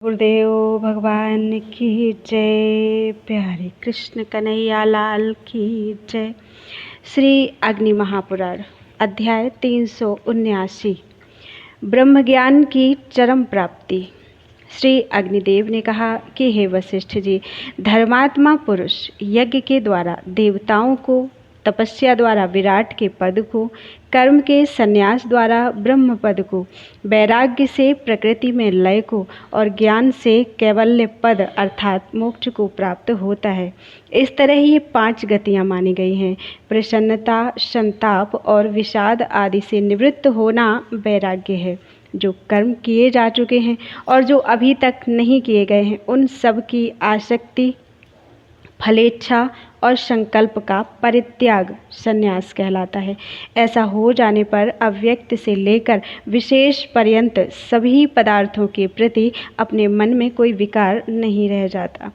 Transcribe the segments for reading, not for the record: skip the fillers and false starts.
गुरुदेव भगवान की जय। प्यारे कृष्ण कन्हैया लाल की जय। श्री अग्नि महापुराण अध्याय 379 ब्रह्म ज्ञान की चरम प्राप्ति। श्री अग्निदेव ने कहा कि हे वशिष्ठ जी, धर्मात्मा पुरुष यज्ञ के द्वारा देवताओं को, तपस्या द्वारा विराट के पद को, कर्म के संन्यास द्वारा ब्रह्म पद को, वैराग्य से प्रकृति में लय को और ज्ञान से कैवल्य पद अर्थात मोक्ष को प्राप्त होता है। इस तरह ये 5 गतियाँ मानी गई हैं। प्रसन्नता, संताप और विषाद आदि से निवृत्त होना वैराग्य है। जो कर्म किए जा चुके हैं और जो अभी तक नहीं किए गए हैं, उन सब की आसक्ति, फलेच्छा और संकल्प का परित्याग संन्यास कहलाता है। ऐसा हो जाने पर अव्यक्त से लेकर विशेष पर्यंत सभी पदार्थों के प्रति अपने मन में कोई विकार नहीं रह जाता।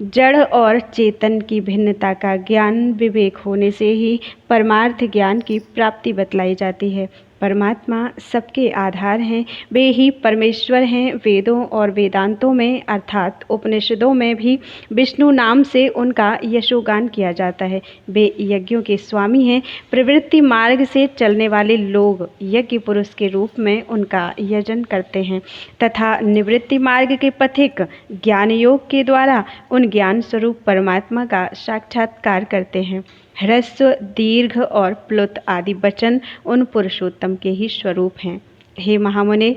जड़ और चेतन की भिन्नता का ज्ञान विवेक होने से ही परमार्थ ज्ञान की प्राप्ति बतलाई जाती है। परमात्मा सबके आधार हैं, वे ही परमेश्वर हैं। वेदों और वेदांतों में अर्थात उपनिषदों में भी विष्णु नाम से उनका यशोगान किया जाता है। वे यज्ञों के स्वामी हैं। प्रवृत्ति मार्ग से चलने वाले लोग यज्ञ पुरुष के रूप में उनका यजन करते हैं तथा निवृत्ति मार्ग के पथिक ज्ञान योग के द्वारा उन ज्ञान स्वरूप परमात्मा का साक्षात्कार करते हैं। ह्रस्व, दीर्घ और प्लुत आदि वचन उन पुरुषोत्तम के ही स्वरूप हैं। हे महामुने,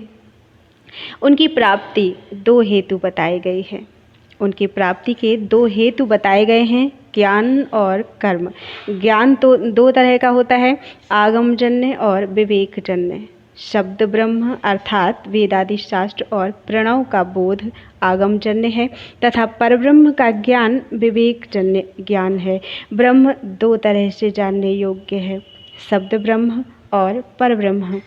उनकी प्राप्ति 2 हेतु बताए गए हैं। उनकी प्राप्ति के 2 हेतु बताए गए हैं, ज्ञान और कर्म। ज्ञान तो 2 तरह का होता है, आगमजन्य और विवेकजन्य। शब्द ब्रह्म अर्थात वेदादि शास्त्र और प्रणव का बोध आगमजन्य है तथा परब्रह्म का ज्ञान विवेकजन्य ज्ञान है। ब्रह्म 2 तरह से जानने योग्य है, शब्द ब्रह्म और परब्रह्म।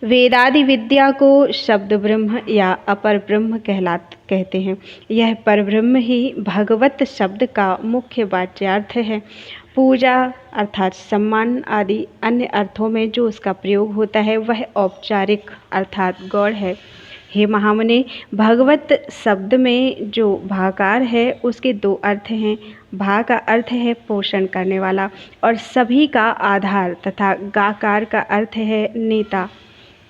वेदादि विद्या को शब्द ब्रह्म या अपर ब्रह्म कहते हैं। यह परब्रह्म ही भगवत शब्द का मुख्य वाच्यार्थ है। पूजा अर्थात सम्मान आदि अन्य अर्थों में जो उसका प्रयोग होता है वह औपचारिक अर्थात गौण है। हे महामुने, भगवत शब्द में जो भाकार है उसके 2 अर्थ हैं। भा का अर्थ है पोषण करने वाला और सभी का आधार तथा गाकार का अर्थ है नेता,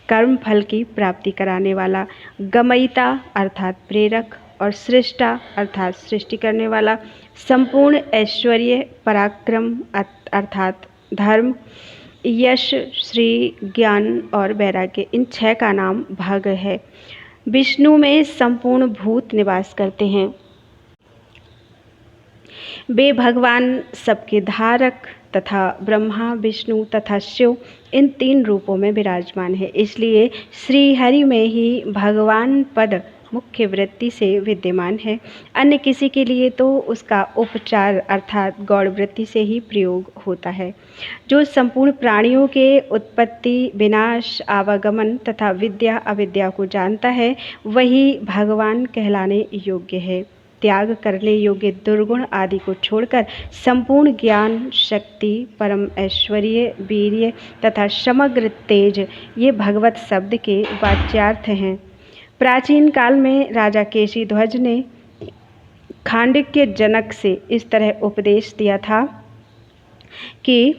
कर्म फल की प्राप्ति कराने वाला। गमयिता अर्थात प्रेरक और सृष्टा अर्थात सृष्टि करने वाला। संपूर्ण ऐश्वर्य, पराक्रम अर्थात धर्म, यश, श्री, ज्ञान और वैराग्य, इन 6 का नाम भग है। विष्णु में संपूर्ण भूत निवास करते हैं। वे भगवान सबके धारक तथा ब्रह्मा, विष्णु तथा शिव इन 3 रूपों में विराजमान है। इसलिए श्री हरि में ही भगवान पद मुख्य वृत्ति से विद्यमान है। अन्य किसी के लिए तो उसका उपचार अर्थात गौड़ वृत्ति से ही प्रयोग होता है। जो संपूर्ण प्राणियों के उत्पत्ति, विनाश, आवागमन तथा विद्या अविद्या को जानता है, वही भगवान कहलाने योग्य है। त्याग करने योग्य दुर्गुण आदि को छोड़कर संपूर्ण ज्ञान, शक्ति, परम ऐश्वर्य, वीर्य तथा समग्र तेज, ये भगवत शब्द के वाच्यार्थ हैं। प्राचीन काल में राजा केशी ध्वज ने खांडक्य जनक से इस तरह उपदेश दिया था कि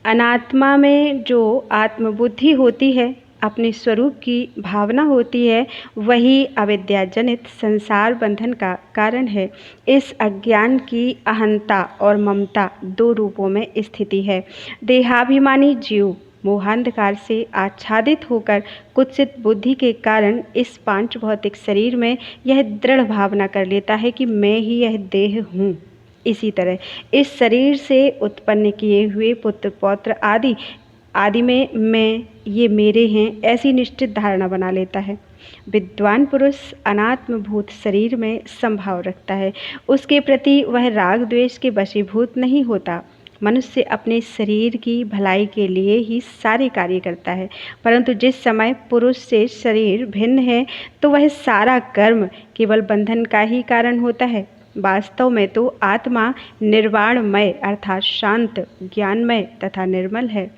अनात्मा में जो आत्मबुद्धि होती है, अपने स्वरूप की भावना होती है, वही अविद्याजनित संसार बंधन का कारण है। इस अज्ञान की अहंता और ममता 2 रूपों में स्थिति है। देहाभिमानी जीव मोहांधकार से आच्छादित होकर कुत्सित बुद्धि के कारण इस 5 भौतिक शरीर में यह दृढ़ भावना कर लेता है कि मैं ही यह देह हूँ। इसी तरह इस शरीर से उत्पन्न किए हुए पुत्र पौत्र आदि में मैं, ये मेरे हैं, ऐसी निश्चित धारणा बना लेता है। विद्वान पुरुष अनात्मभूत शरीर में संभाव रखता है। उसके प्रति वह राग द्वेष के वशीभूत नहीं होता। मनुष्य अपने शरीर की भलाई के लिए ही सारे कार्य करता है, परंतु जिस समय पुरुष से शरीर भिन्न है तो वह सारा कर्म केवल बंधन का ही कारण होता है। वास्तव में तो आत्मा निर्वाणमय अर्थात शांत, ज्ञानमय तथा निर्मल है।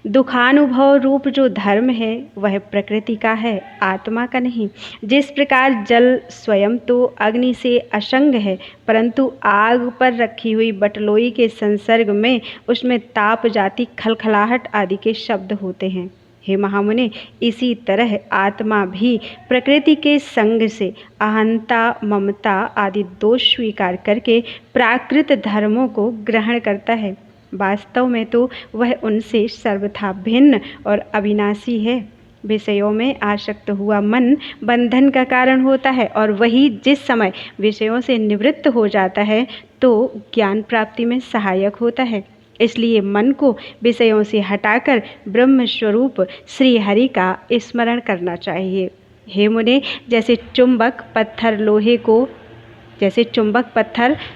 दुखानुभव रूप जो धर्म है वह प्रकृति का है, आत्मा का नहीं। जिस प्रकार जल स्वयं तो अग्नि से असंग है, परंतु आग पर रखी हुई बटलोई के संसर्ग में उसमें ताप जाति खलखलाहट आदि के शब्द होते हैं। हे महामुने, इसी तरह आत्मा भी प्रकृति के संग से अहंता, ममता आदि दोष स्वीकार करके प्राकृत धर्मों को ग्रहण करता है। वास्तव में तो वह उनसे सर्वथा भिन्न और अविनाशी है। विषयों में आसक्त हुआ मन बंधन का कारण होता है, और वही जिस समय विषयों से निवृत्त हो जाता है तो ज्ञान प्राप्ति में सहायक होता है। इसलिए मन को विषयों से हटाकर ब्रह्म स्वरूप श्री हरि का स्मरण करना चाहिए। हे मुने, जैसे चुंबक पत्थर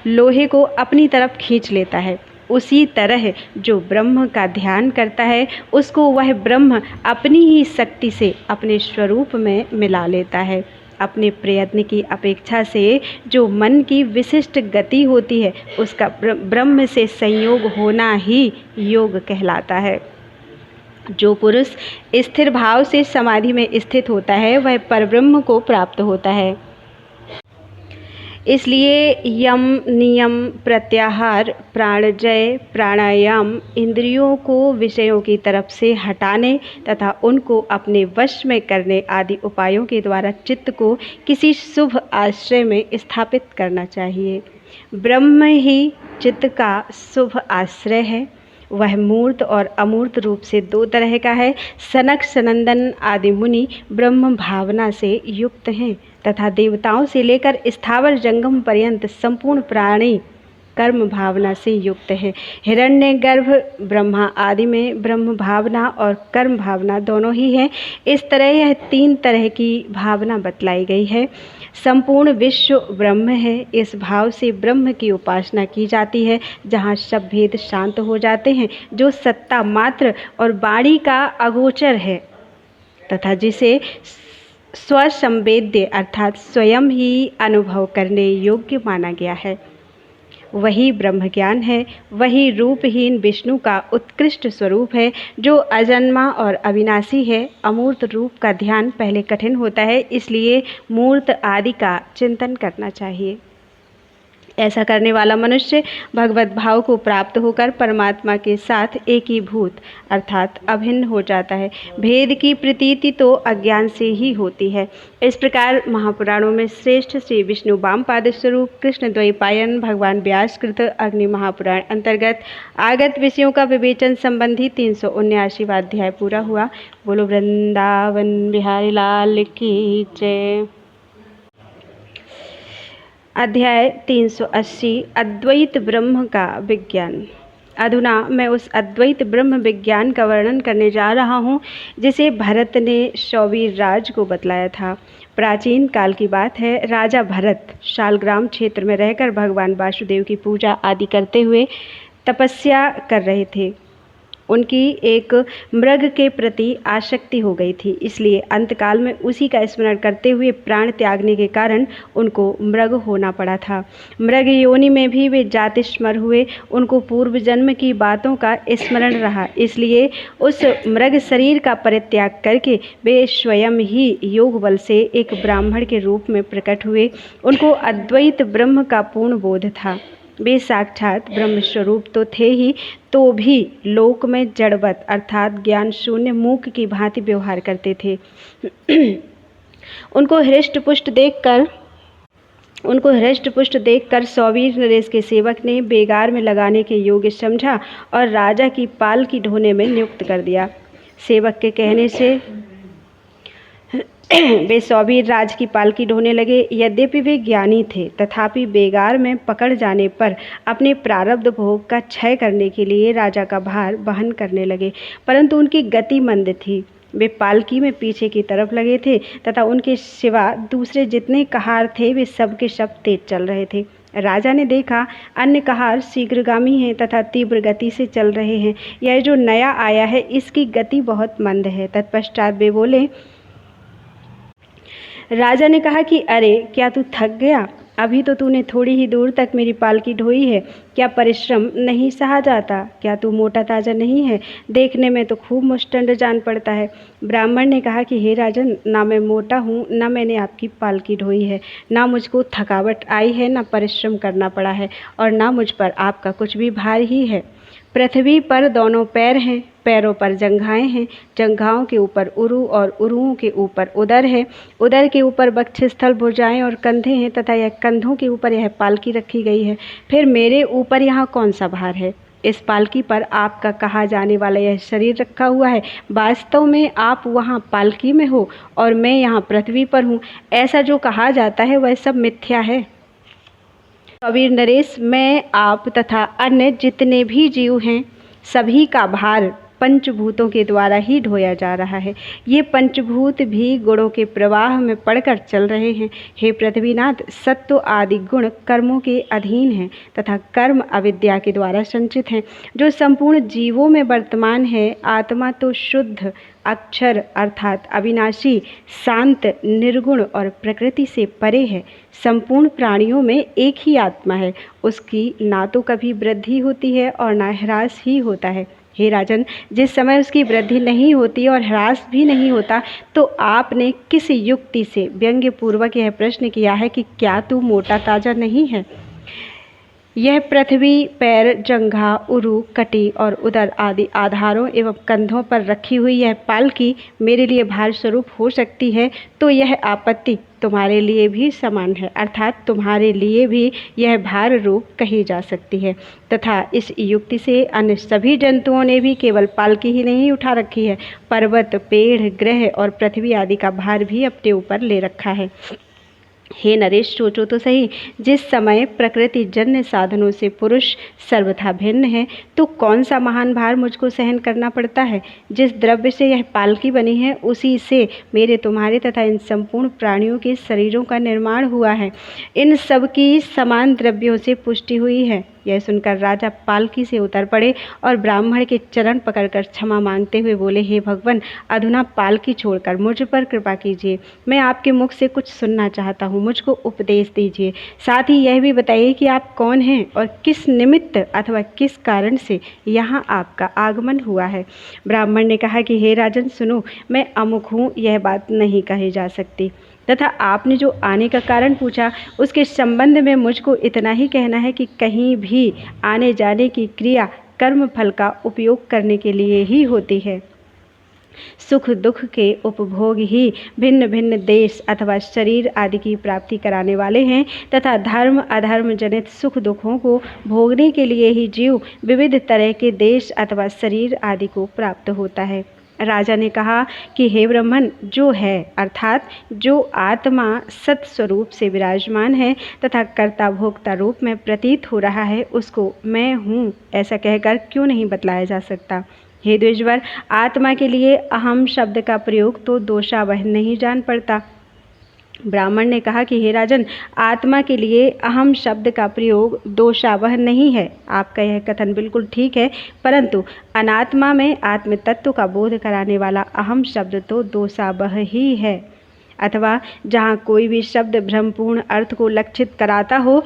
लोहे को अपनी तरफ खींच लेता है, उसी तरह जो ब्रह्म का ध्यान करता है उसको वह ब्रह्म अपनी ही शक्ति से अपने स्वरूप में मिला लेता है। अपने प्रयत्न की अपेक्षा से जो मन की विशिष्ट गति होती है उसका ब्रह्म से संयोग होना ही योग कहलाता है। जो पुरुष स्थिर भाव से समाधि में स्थित होता है वह परब्रह्म को प्राप्त होता है। इसलिए यम, नियम, प्रत्याहार, प्राणजय, प्राणायाम इंद्रियों को विषयों की तरफ से हटाने तथा उनको अपने वश में करने आदि उपायों के द्वारा चित्त को किसी शुभ आश्रय में स्थापित करना चाहिए। ब्रह्म ही चित्त का शुभ आश्रय है। वह मूर्त और अमूर्त रूप से दो तरह का है। सनक सनंदन आदि मुनि ब्रह्म भावना से युक्त हैं तथा देवताओं से लेकर स्थावर जंगम पर्यंत संपूर्ण प्राणी कर्म भावना से युक्त है। हिरण्यगर्भ ब्रह्मा आदि में ब्रह्म भावना और कर्म भावना दोनों ही है। इस तरह यह तीन तरह की भावना बतलाई गई है। संपूर्ण विश्व ब्रह्म है। इस भाव से ब्रह्म की उपासना की जाती है जहाँ सब भेद शांत हो जाते हैं, जो सत्ता मात्र और वाणी का अगोचर है तथा जिसे स्वसंवेद्य अर्थात स्वयं ही अनुभव करने योग्य माना गया है, वही ब्रह्म ज्ञान है। वही रूपहीन विष्णु का उत्कृष्ट स्वरूप है जो अजन्मा और अविनाशी है। अमूर्त रूप का ध्यान पहले कठिन होता है, इसलिए मूर्त आदि का चिंतन करना चाहिए। ऐसा करने वाला मनुष्य भगवत भाव को प्राप्त होकर परमात्मा के साथ एकीभूत अर्थात अभिन्न हो जाता है। भेद की प्रतीति तो अज्ञान से ही होती है। इस प्रकार महापुराणों में श्रेष्ठ श्री विष्णु वामपाद स्वरूप कृष्ण द्वैपायन भगवान व्यासकृत अग्नि महापुराण अंतर्गत आगत विषयों का विवेचन संबंधी 379वां अध्याय पूरा हुआ। बोलो वृंदावन बिहारी लाल की जय। अध्याय 380 अद्वैत ब्रह्म का विज्ञान। अधुना मैं उस अद्वैत ब्रह्म विज्ञान का वर्णन करने जा रहा हूँ जिसे भरत ने शौवीर राज को बतलाया था। प्राचीन काल की बात है। राजा भरत शालग्राम क्षेत्र में रहकर भगवान वासुदेव की पूजा आदि करते हुए तपस्या कर रहे थे। उनकी एक मृग के प्रति आसक्ति हो गई थी, इसलिए अंतकाल में उसी का स्मरण करते हुए प्राण त्यागने के कारण उनको मृग होना पड़ा था। मृग योनि में भी वे जातिस्मर हुए। उनको पूर्व जन्म की बातों का स्मरण रहा, इसलिए उस मृग शरीर का परित्याग करके वे स्वयं ही योग बल से एक ब्राह्मण के रूप में प्रकट हुए। उनको अद्वैत ब्रह्म का पूर्ण बोध था। वे साक्षात ब्रह्म स्वरूप तो थे ही, तो भी लोक में जड़वत अर्थात ज्ञान शून्य मूक की भांति व्यवहार करते थे। उनको हृष्ट पुष्ट देखकर शौवीर नरेश के सेवक ने बेगार में लगाने के योग्य समझा और राजा की पाल की ढोने में नियुक्त कर दिया। सेवक के कहने से वे शौवीर राज की पालकी ढोने लगे। यद्यपि वे ज्ञानी थे, तथापि बेगार में पकड़ जाने पर अपने प्रारब्ध भोग का क्षय करने के लिए राजा का भार वहन करने लगे, परंतु उनकी गति मंद थी। वे पालकी में पीछे की तरफ लगे थे तथा उनके सिवा दूसरे जितने कहार थे वे सब के सब तेज चल रहे थे। राजा ने देखा अन्य कहार शीघ्रगामी हैं तथा तीव्र गति से चल रहे हैं। यह जो नया आया है इसकी गति बहुत मंद है। तत्पश्चात वे बोले। राजा ने कहा कि अरे क्या तू थक गया? अभी तो तूने थोड़ी ही दूर तक मेरी पालकी ढोई है, क्या परिश्रम नहीं सहा जाता? क्या तू मोटा ताजा नहीं है? देखने में तो खूब मुष्टंड जान पड़ता है। ब्राह्मण ने कहा कि हे राजन, ना मैं मोटा हूँ, ना मैंने आपकी पालकी ढोई है, ना मुझको थकावट आई है, ना परिश्रम करना पड़ा है, और ना मुझ पर आपका कुछ भी भार ही है। पृथ्वी पर दोनों पैर हैं, पैरों पर जंघाएं हैं, जंघाओं के ऊपर उरु और उरुओं के ऊपर उदर है, उदर के ऊपर वक्षस्थल, भुजाएं और कंधे हैं, तथा यह कंधों के ऊपर यह पालकी रखी गई है। फिर मेरे ऊपर यहाँ कौन सा भार है? इस पालकी पर आपका कहा जाने वाला यह शरीर रखा हुआ है। वास्तव में आप वहाँ पालकी में हो और मैं यहाँ पृथ्वी पर हूँ। ऐसा जो कहा जाता है वह सब मिथ्या है। कबीर नरेश, मैं, आप तथा अन्य जितने भी जीव हैं, सभी का भार पंचभूतों के द्वारा ही ढोया जा रहा है। ये पंचभूत भी गुणों के प्रवाह में पड़कर चल रहे हैं। हे पृथ्वीनाथ, सत्व आदि गुण कर्मों के अधीन हैं तथा कर्म अविद्या के द्वारा संचित हैं। जो संपूर्ण जीवों में वर्तमान है, आत्मा तो शुद्ध अक्षर अर्थात अविनाशी, शांत, निर्गुण और प्रकृति से परे है। संपूर्ण प्राणियों में एक ही आत्मा है, उसकी ना तो कभी वृद्धि होती है और ना ह्रास ही होता है। हे राजन, जिस समय उसकी वृद्धि नहीं होती और ह्रास भी नहीं होता, तो आपने किस युक्ति से व्यंग्य पूर्वक यह प्रश्न किया है कि क्या तू मोटा ताजा नहीं है? यह पृथ्वी पैर, जंघा, उरु, कटी और उदर आदि आधारों एवं कंधों पर रखी हुई यह पालकी मेरे लिए भार स्वरूप हो सकती है, तो यह आपत्ति तुम्हारे लिए भी समान है, अर्थात तुम्हारे लिए भी यह भार रूप कही जा सकती है। तथा इस युक्ति से अन्य सभी जंतुओं ने भी केवल पालकी ही नहीं उठा रखी है, पर्वत, पेड़, ग्रह और पृथ्वी आदि का भार भी अपने ऊपर ले रखा है। हे नरेश, सोचो तो सही, जिस समय प्रकृति जन्य साधनों से पुरुष सर्वथा भिन्न है, तो कौन सा महान भार मुझको सहन करना पड़ता है? जिस द्रव्य से यह पालकी बनी है, उसी से मेरे, तुम्हारे तथा इन संपूर्ण प्राणियों के शरीरों का निर्माण हुआ है। इन सब की समान द्रव्यों से पुष्टि हुई है। यह सुनकर राजा पालकी से उतर पड़े और ब्राह्मण के चरण पकड़कर क्षमा मांगते हुए बोले, हे भगवान, अधुना पालकी छोड़कर मुझ पर कृपा कीजिए। मैं आपके मुख से कुछ सुनना चाहता हूँ, मुझको उपदेश दीजिए। साथ ही यह भी बताइए कि आप कौन हैं और किस निमित्त अथवा किस कारण से यहाँ आपका आगमन हुआ है। ब्राह्मण ने कहा कि हे राजन, सुनो, मैं अमुक हूँ, यह बात नहीं कही जा सकती, तथा आपने जो आने का कारण पूछा, उसके संबंध में मुझको इतना ही कहना है कि कहीं भी आने जाने की क्रिया कर्म फल का उपयोग करने के लिए ही होती है। सुख दुख के उपभोग ही भिन्न भिन्न देश अथवा शरीर आदि की प्राप्ति कराने वाले हैं, तथा धर्म अधर्म जनित सुख दुखों को भोगने के लिए ही जीव विविध तरह के देश अथवा शरीर आदि को प्राप्त होता है। राजा ने कहा कि हे ब्राह्मण, जो है अर्थात जो आत्मा सत स्वरूप से विराजमान है तथा कर्ता भोक्ता रूप में प्रतीत हो रहा है, उसको मैं हूँ ऐसा कहकर क्यों नहीं बतलाया जा सकता? हे द्विजवर, आत्मा के लिए अहम शब्द का प्रयोग तो दोषावह नहीं जान पड़ता। ब्राह्मण ने कहा कि हे राजन, आत्मा के लिए अहम शब्द का प्रयोग दोषावह नहीं है। आपका यह कथन बिल्कुल ठीक है, परंतु अनात्मा में आत्म तत्व का बोध कराने वाला अहम शब्द तो दोषावह ही है। अथवा जहाँ कोई भी शब्द भ्रमपूर्ण अर्थ को लक्षित कराता हो,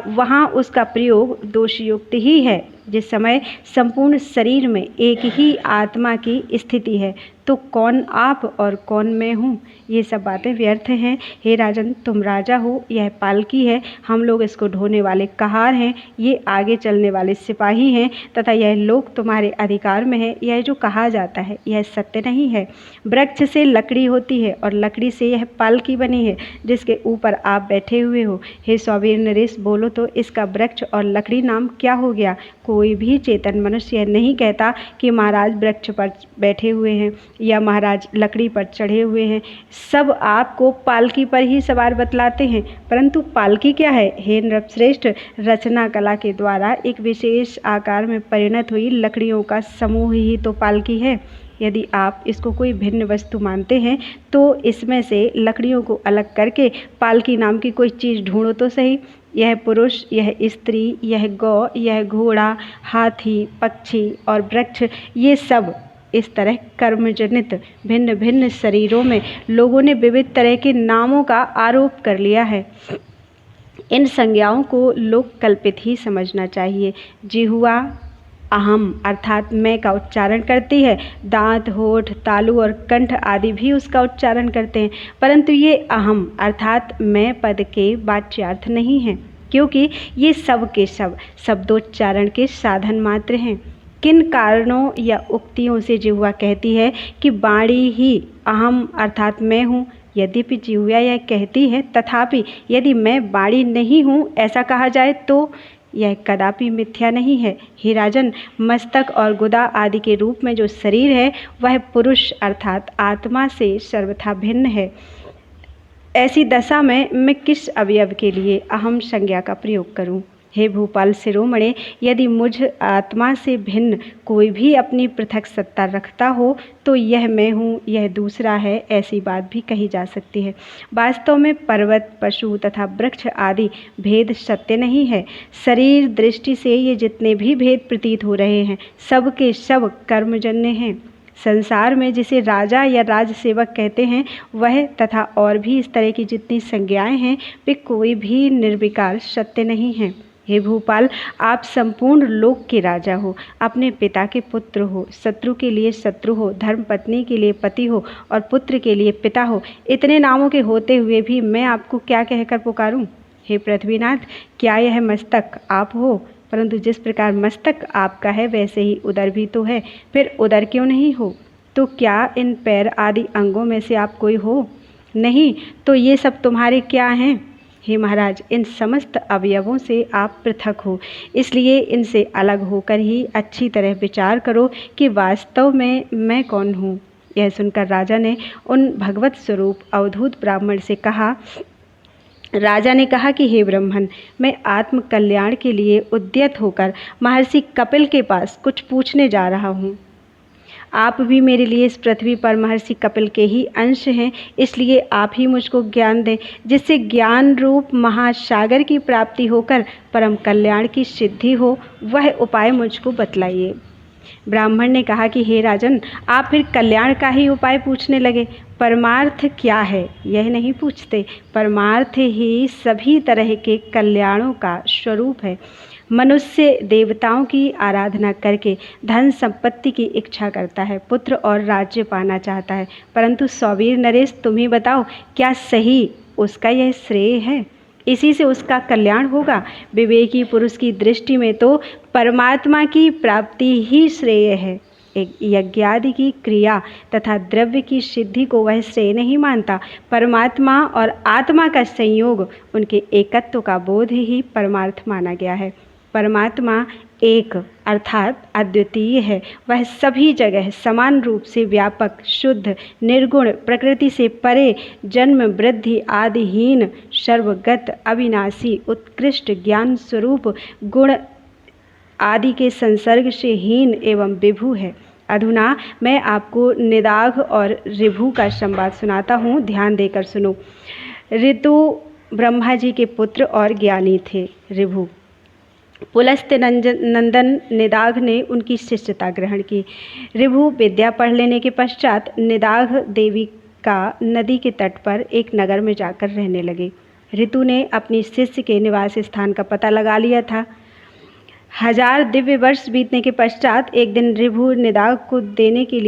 वहाँ उसका प्रयोग दोषयुक्त ही है। जिस समय संपूर्ण शरीर में एक ही आत्मा की स्थिति है, तो कौन आप और कौन मैं हूँ? ये सब बातें व्यर्थ हैं। हे राजन, तुम राजा हो, यह पालकी है, हम लोग इसको ढोने वाले कहार हैं, ये आगे चलने वाले सिपाही हैं, तथा यह लोक तुम्हारे अधिकार में है। यह जो कहा जाता है यह सत्य नहीं है। वृक्ष से लकड़ी होती है और लकड़ी से यह पालकी बनी है जिसके ऊपर आप बैठे हुए हो। हे सौवीर नरेश, बोलो तो इसका वृक्ष और लकड़ी नाम क्या हो गया? कोई भी चेतन मनुष्य यह नहीं कहता कि महाराज वृक्ष पर बैठे हुए हैं या महाराज लकड़ी पर चढ़े हुए हैं। सब आपको पालकी पर ही सवार बतलाते हैं, परंतु पालकी क्या है? हे नृपश्रेष्ठ, रचना कला के द्वारा एक विशेष आकार में परिणत हुई लकड़ियों का समूह ही तो पालकी है। यदि आप इसको कोई भिन्न वस्तु मानते हैं, तो इसमें से लकड़ियों को अलग करके पालकी नाम की कोई चीज़ ढूंढो तो सही। यह पुरुष, यह स्त्री, यह गौ, यह घोड़ा, हाथी, पक्षी और वृक्ष, ये सब इस तरह कर्मजनित भिन्न भिन्न शरीरों में लोगों ने विविध तरह के नामों का आरोप कर लिया है। इन संज्ञाओं को लोक कल्पित ही समझना चाहिए। जिह्वा अहम अर्थात मैं का उच्चारण करती है, दांत, होठ, तालु और कंठ आदि भी उसका उच्चारण करते हैं, परंतु ये अहम अर्थात मैं पद के वाच्यार्थ नहीं हैं, क्योंकि ये सब के सब शब्दोच्चारण के साधन मात्र हैं। किन कारणों या उक्तियों से जिह्वा कहती है कि वाणी ही अहम अर्थात मैं हूँ? यद्यपि जिह्वा यह कहती है, तथापि यदि मैं वाणी नहीं हूँ ऐसा कहा जाए तो यह कदापि मिथ्या नहीं है। हे राजन, मस्तक और गुदा आदि के रूप में जो शरीर है वह पुरुष अर्थात आत्मा से सर्वथा भिन्न है। ऐसी दशा में मैं किस अवयव के लिए अहम संज्ञा का प्रयोग करूं? हे भूपाल शिरोमणे, यदि मुझ आत्मा से भिन्न कोई भी अपनी पृथक सत्ता रखता हो तो यह मैं हूँ, यह दूसरा है, ऐसी बात भी कही जा सकती है। वास्तव में पर्वत, पशु तथा वृक्ष आदि भेद सत्य नहीं है। शरीर दृष्टि से ये जितने भी भेद प्रतीत हो रहे हैं सब के सब कर्मजन्य हैं। संसार में जिसे राजा या राजसेवक कहते हैं वह तथा और भी इस तरह की जितनी संज्ञाएं हैं वे कोई भी निर्विकार सत्य नहीं हैं। हे भूपाल, आप संपूर्ण लोक के राजा हो, अपने पिता के पुत्र हो, शत्रु के लिए शत्रु हो, धर्म पत्नी के लिए पति हो और पुत्र के लिए पिता हो। इतने नामों के होते हुए भी मैं आपको क्या कहकर पुकारूं? हे पृथ्वीनाथ, क्या यह मस्तक आप हो? परंतु जिस प्रकार मस्तक आपका है वैसे ही उदर भी तो है, फिर उदर क्यों नहीं हो? तो क्या इन पैर आदि अंगों में से आप कोई हो? नहीं, तो ये सब तुम्हारे क्या हैं? हे महाराज, इन समस्त अवयवों से आप पृथक हो, इसलिए इनसे अलग होकर ही अच्छी तरह विचार करो कि वास्तव में मैं कौन हूँ। यह सुनकर राजा ने उन भगवत स्वरूप अवधूत ब्राह्मण से कहा कि हे ब्राह्मण, मैं आत्म कल्याण के लिए उद्यत होकर महर्षि कपिल के पास कुछ पूछने जा रहा हूँ। आप भी मेरे लिए इस पृथ्वी पर महर्षि कपिल के ही अंश हैं, इसलिए आप ही मुझको ज्ञान दें, जिससे ज्ञान रूप महासागर की प्राप्ति होकर परम कल्याण की सिद्धि हो। वह उपाय मुझको बतलाइए। ब्राह्मण ने कहा कि हे राजन, आप फिर कल्याण का ही उपाय पूछने लगे। परमार्थ क्या है यह नहीं पूछते। परमार्थ ही सभी तरह के कल्याणों का स्वरूप है। मनुष्य देवताओं की आराधना करके धन संपत्ति की इच्छा करता है, पुत्र और राज्य पाना चाहता है, परंतु सौवीर नरेश, तुम ही बताओ, क्या सही उसका यह श्रेय है? इसी से उसका कल्याण होगा। विवेकी पुरुष की दृष्टि में तो परमात्मा की प्राप्ति ही श्रेय है। एक यज्ञादि की क्रिया तथा द्रव्य की सिद्धि को वह श्रेय नहीं मानता। परमात्मा और आत्मा का संयोग, उनके एकत्व का बोध ही परमार्थ माना गया है। परमात्मा एक अर्थात अद्वितीय है। वह सभी जगह समान रूप से व्यापक, शुद्ध, निर्गुण, प्रकृति से परे, जन्म वृद्धि आदिहीन, सर्वगत, अविनाशी, उत्कृष्ट, ज्ञान स्वरूप, गुण आदि के संसर्ग से हीन एवं विभु है। अधुना मैं आपको निदाघ और ऋभु का संवाद सुनाता हूँ, ध्यान देकर सुनो। ऋतु ब्रह्मा जी के पुत्र और ज्ञानी थे। ऋभु पुलस्त्य नंदन निदाघ ने उनकी शिष्यता ग्रहण की। ऋभु विद्या पढ़ लेने के पश्चात निदाघ देवी का नदी के तट पर एक नगर में जाकर रहने लगे। ऋतु ने अपनी शिष्य के निवास स्थान का पता लगा लिया था। 1000 दिव्य वर्ष बीतने के पश्चात एक दिन ऋभु निदाघ को देखने के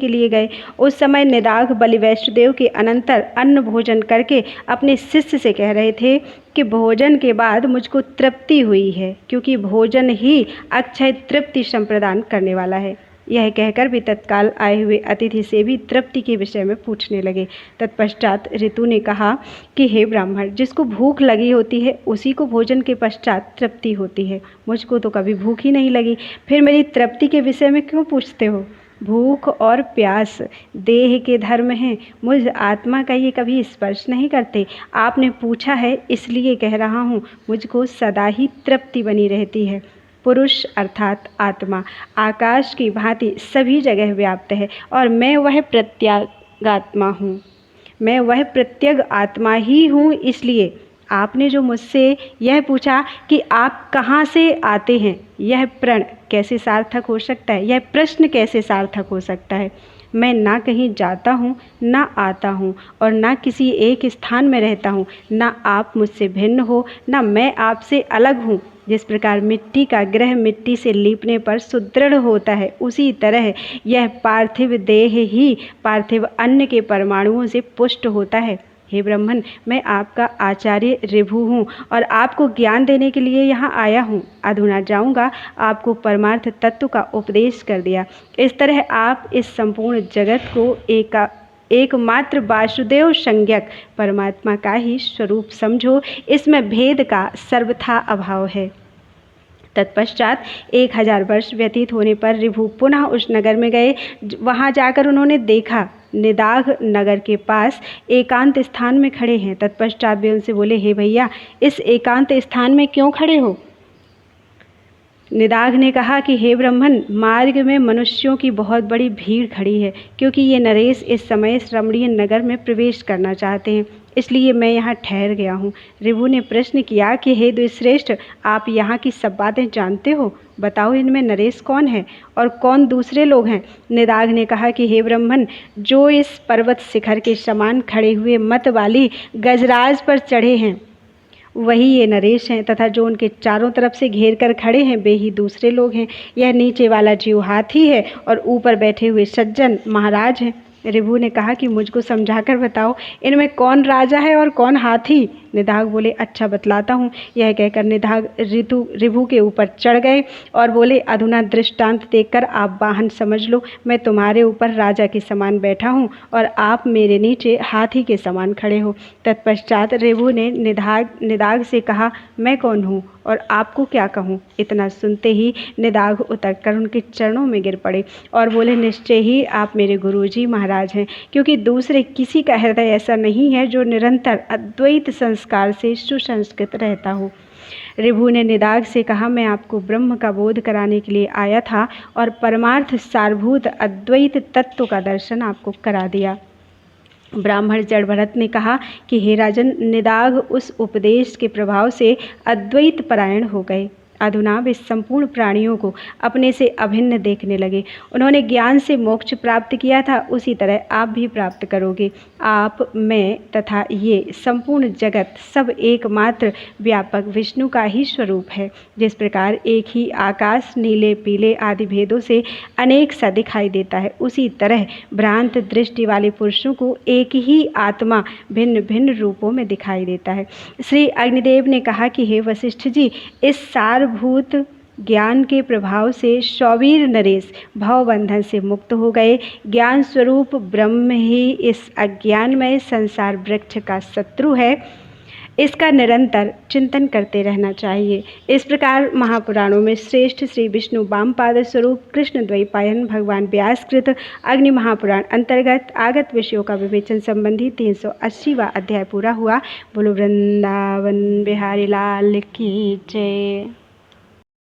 लिए गए। उस समय निदाघ बलि वैष्णदेव के अनंतर अन्न भोजन करके अपने शिष्य से कह रहे थे कि भोजन के बाद मुझको तृप्ति हुई है, क्योंकि भोजन ही अक्षय तृप्ति संप्रदान करने वाला है। यह कहकर भी तत्काल आए हुए अतिथि से भी तृप्ति के विषय में पूछने लगे। तत्पश्चात ऋतु ने कहा कि हे ब्राह्मण, जिसको भूख लगी होती है उसी को भोजन के पश्चात तृप्ति होती है। मुझको तो कभी भूख ही नहीं लगी, फिर मेरी तृप्ति के विषय में क्यों पूछते हो? भूख और प्यास देह के धर्म हैं, मुझ आत्मा का ये कभी स्पर्श नहीं करते। आपने पूछा है इसलिए कह रहा हूँ, मुझको सदा ही तृप्ति बनी रहती है। पुरुष अर्थात आत्मा आकाश की भांति सभी जगह व्याप्त है और मैं वह प्रत्यगात्मा हूँ। मैं वह प्रत्यग आत्मा ही हूँ। इसलिए आपने जो मुझसे यह पूछा कि आप कहाँ से आते हैं, यह प्रण कैसे सार्थक हो सकता है? यह प्रश्न कैसे सार्थक हो सकता है? मैं ना कहीं जाता हूँ, ना आता हूँ, और ना किसी एक स्थान में रहता हूँ। ना आप मुझसे भिन्न हो, ना मैं आपसे अलग हूँ। जिस प्रकार मिट्टी का ग्रह मिट्टी से लीपने पर सुदृढ़ होता है, उसी तरह यह पार्थिव देह ही पार्थिव अन्न के परमाणुओं से पुष्ट होता है। हे ब्राह्मण, मैं आपका आचार्य ऋभु हूँ और आपको ज्ञान देने के लिए यहाँ आया हूँ। अधुना जाऊँगा, आपको परमार्थ तत्व का उपदेश कर दिया। इस तरह आप इस संपूर्ण जगत को एकमात्र वासुदेव संज्ञक परमात्मा का ही स्वरूप समझो। इसमें भेद का सर्वथा अभाव है। तत्पश्चात 1000 वर्ष व्यतीत होने पर ऋभु पुनः उस नगर में गए। वहाँ जाकर उन्होंने देखा निदाघ नगर के पास एकांत स्थान में खड़े हैं। तत्पश्चात वे उनसे बोले, हे भैया, इस एकांत स्थान में क्यों खड़े हो? निदाघ ने कहा कि हे ब्राह्मण, मार्ग में मनुष्यों की बहुत बड़ी भीड़ खड़ी है, क्योंकि ये नरेश इस समय इस रमणीय नगर में प्रवेश करना चाहते हैं, इसलिए मैं यहाँ ठहर गया हूँ। ऋभु ने प्रश्न किया कि हे द्विश्रेष्ठ, आप यहाँ की सब बातें जानते हो? बताओ, इनमें नरेश कौन है और कौन दूसरे लोग हैं? निदाघ ने कहा कि हे ब्राह्मण, जो इस पर्वत शिखर के समान खड़े हुए मत वाली गजराज पर चढ़े हैं, वही ये नरेश हैं, तथा जो उनके चारों तरफ से घेर कर खड़े हैं, वे ही दूसरे लोग हैं। यह नीचे वाला जीव हाथी है और ऊपर बैठे हुए सज्जन महाराज हैं। ऋभु ने कहा कि मुझको समझाकर बताओ, इनमें कौन राजा है और कौन हाथी? निदाघ बोले, अच्छा बतलाता हूँ। यह कहकर निदाघ ऋभु के ऊपर चढ़ गए और बोले, अधुना दृष्टांत देखकर आप वाहन समझ लो। मैं तुम्हारे ऊपर राजा के समान बैठा हूँ और आप मेरे नीचे हाथी के समान खड़े हो। तत्पश्चात ऋभु ने निदाघ से कहा, मैं कौन हूँ और आपको क्या कहूँ? इतना सुनते ही निदाघ उतरकर उनके चरणों में गिर पड़े और बोले, निश्चय ही आप मेरे गुरुजी महाराज हैं, क्योंकि दूसरे किसी का हृदय ऐसा नहीं है जो निरंतर अद्वैत संस्कार से सुसंस्कृत रहता हो। ऋभु ने निदाघ से कहा, मैं आपको ब्रह्म का बोध कराने के लिए आया था और परमार्थ सारभूत अद्वैत तत्व का दर्शन आपको करा दिया। ब्राह्मण जड़भरत ने कहा कि हे राजन, निदाघ उस उपदेश के प्रभाव से अद्वैत परायण हो गए। अधुना वे संपूर्ण प्राणियों को अपने से अभिन्न देखने लगे। उन्होंने ज्ञान से मोक्ष प्राप्त किया था, उसी तरह आप भी प्राप्त करोगे। आप, मैं तथा ये संपूर्ण जगत सब एकमात्र व्यापक विष्णु का ही स्वरूप है। जिस प्रकार एक ही आकाश नीले पीले आदि भेदों से अनेक सा दिखाई देता है, उसी तरह भ्रांत दृष्टि वाले पुरुषों को एक ही आत्मा भिन्न भिन्न रूपों में दिखाई देता है। श्री अग्निदेव ने कहा कि हे वशिष्ठ जी, इस सारभूत ज्ञान के प्रभाव से शौवीर नरेश भवबंधन से मुक्त हो गए। ज्ञान स्वरूप ब्रह्म ही इस अज्ञानमय संसार वृक्ष का शत्रु है। इसका निरंतर चिंतन करते रहना चाहिए। इस प्रकार महापुराणों में श्रेष्ठ श्री विष्णु वामपाद स्वरूप कृष्ण द्वैपायन भगवान व्यासकृत अग्नि महापुराण अंतर्गत आगत विषयों का विवेचन संबंधी 380वां अध्याय पूरा हुआ। बोलो वृंदावन बिहारी लाल की जय।